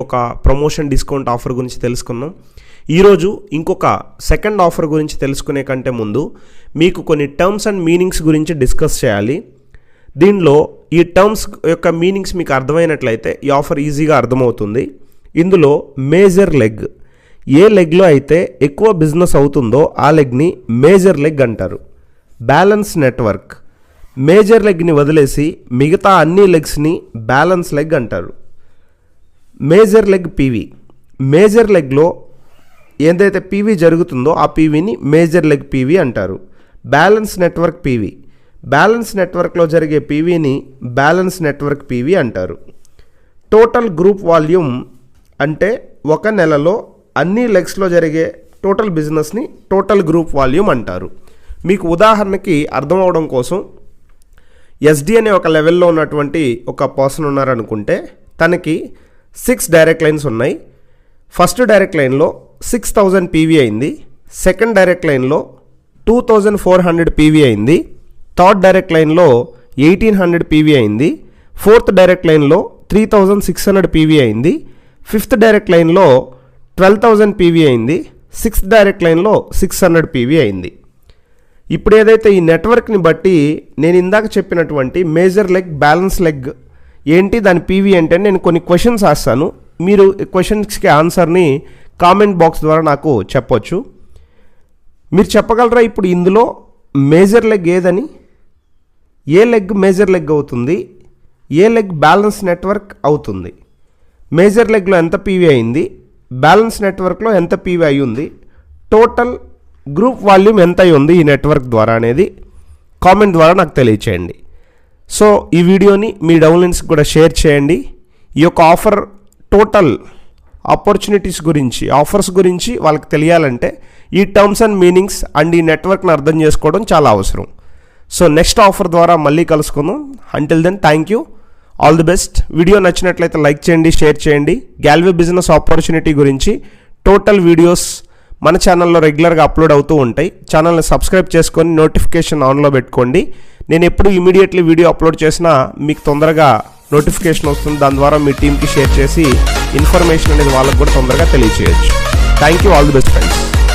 ఒక promotion discount offer గురించి తెలుసుకుందాం. ఈరోజు ఇంకొక సెకండ్ ఆఫర్ గురించి తెలుసుకునే కంటే ముందు మీకు కొన్ని టర్మ్స్ అండ్ మీనింగ్స్ గురించి డిస్కస్ చేయాలి. దీనిలో ఈ టర్మ్స్ యొక్క మీనింగ్స్ మీకు అర్థమైనట్లయితే ఈ ఆఫర్ ఈజీగా అర్థమవుతుంది. ఇందులో మేజర్ లెగ్, ఏ లెగ్లో అయితే ఎక్కువ బిజినెస్ అవుతుందో ఆ లెగ్ని మేజర్ లెగ్ అంటారు. బ్యాలెన్స్ నెట్వర్క్, మేజర్ లెగ్ని వదిలేసి మిగతా అన్ని లెగ్స్ని బ్యాలెన్స్ లెగ్ అంటారు. మేజర్ లెగ్ పీవీ, మేజర్ లెగ్లో ఏదైతే పీవీ జరుగుతుందో ఆ పీవీని మేజర్ లెగ్ పీవీ అంటారు. బ్యాలెన్స్ నెట్వర్క్ పీవీ, బ్యాలెన్స్ నెట్వర్క్లో జరిగే పీవీని బ్యాలెన్స్ నెట్వర్క్ పీవీ అంటారు. టోటల్ గ్రూప్ వాల్యూమ్ అంటే ఒక నెలలో అన్ని లెగ్స్లో జరిగే టోటల్ బిజినెస్ని టోటల్ గ్రూప్ వాల్యూమ్ అంటారు. మీకు ఉదాహరణకి అర్థం అవడం కోసం ఎస్డి అనే ఒక లెవెల్లో ఉన్నటువంటి ఒక పర్సన్ ఉన్నారనుకుంటే తనకి 6 డైరెక్ట్ లైన్స్ ఉన్నాయి. ఫస్ట్ డైరెక్ట్ లైన్లో 6000 పీవీ అయింది, సెకండ్ డైరెక్ట్ లైన్లో 2400 పీవీ అయింది, థర్డ్ డైరెక్ట్ లైన్లో 1800 పీవీ అయింది, ఫోర్త్ డైరెక్ట్ లైన్లో 3600 పీవీ అయింది, ఫిఫ్త్ డైరెక్ట్ లైన్లో 12000 పీవీ అయింది, సిక్స్త్ డైరెక్ట్ లైన్లో 600 పీవీ అయింది. ఇప్పుడు ఏదైతే ఈ నెట్వర్క్ని బట్టి నేను ఇందాక చెప్పినటువంటి మేజర్ లెగ్, బ్యాలెన్స్ లెగ్ ఏంటి, దాని పీవీ అంటే నేను కొన్ని క్వశ్చన్స్ వేస్తాను. మీరు క్వశ్చన్స్కి ఆన్సర్ని కామెంట్ బాక్స్ ద్వారా నాకు చెప్పొచ్చు. మీరు చెప్పగలరా ఇప్పుడు ఇందులో మేజర్ లెగ్ ఏదని? ఏ లెగ్ మేజర్ లెగ్ అవుతుంది, ఏ లెగ్ బ్యాలెన్స్ నెట్వర్క్ అవుతుంది? మేజర్ లెగ్లో ఎంత పీవీ అయింది, బ్యాలెన్స్ నెట్వర్క్లో ఎంత పీవీ అయి ఉంది, టోటల్ గ్రూప్ వాల్యూమ్ ఎంత అయి ఉంది ఈ నెట్వర్క్ ద్వారా అనేది కామెంట్ ద్వారా నాకు తెలియచేయండి. సో ఈ వీడియోని మీ డౌన్లైన్స్కి కూడా షేర్ చేయండి. ఈ యొక్క ఆఫర్ టోటల్ ఆపర్చునిటీస్ గురించి, ఆఫర్స్ గురించి వాళ్ళకి తెలియాలంటే ఈ టర్మ్స్ అండ్ మీనింగ్స్ అండ్ ఈ నెట్వర్క్ని అర్థం చేసుకోవడం చాలా అవసరం. సో నెక్స్ట్ ఆఫర్ ద్వారా మళ్ళీ కలుసుకుందాం. Until then thank you, all the best. Video నచ్చినట్లయితే లైక్ చేయండి, షేర్ చేయండి. గ్యాల్వే బిజినెస్ ఆపర్చునిటీ గురించి టోటల్ వీడియోస్ మన ఛానల్లో రెగ్యులర్గా అప్లోడ్ అవుతూ ఉంటాయి. ఛానల్ని సబ్స్క్రైబ్ చేసుకొని నోటిఫికేషన్ ఆన్లో పెట్టుకోండి. నేను ఎప్పుడు ఇమీడియట్లీ వీడియో అప్లోడ్ చేసినా మీకు తొందరగా నోటిఫికేషన్ వస్తుంది. దాని ద్వారా మీ టీంకి షేర్ చేసి ఇన్ఫర్మేషన్ అనేది వాళ్ళకు కూడా తొందరగా తెలియచేయచ్చు. Thank you, all the best friends.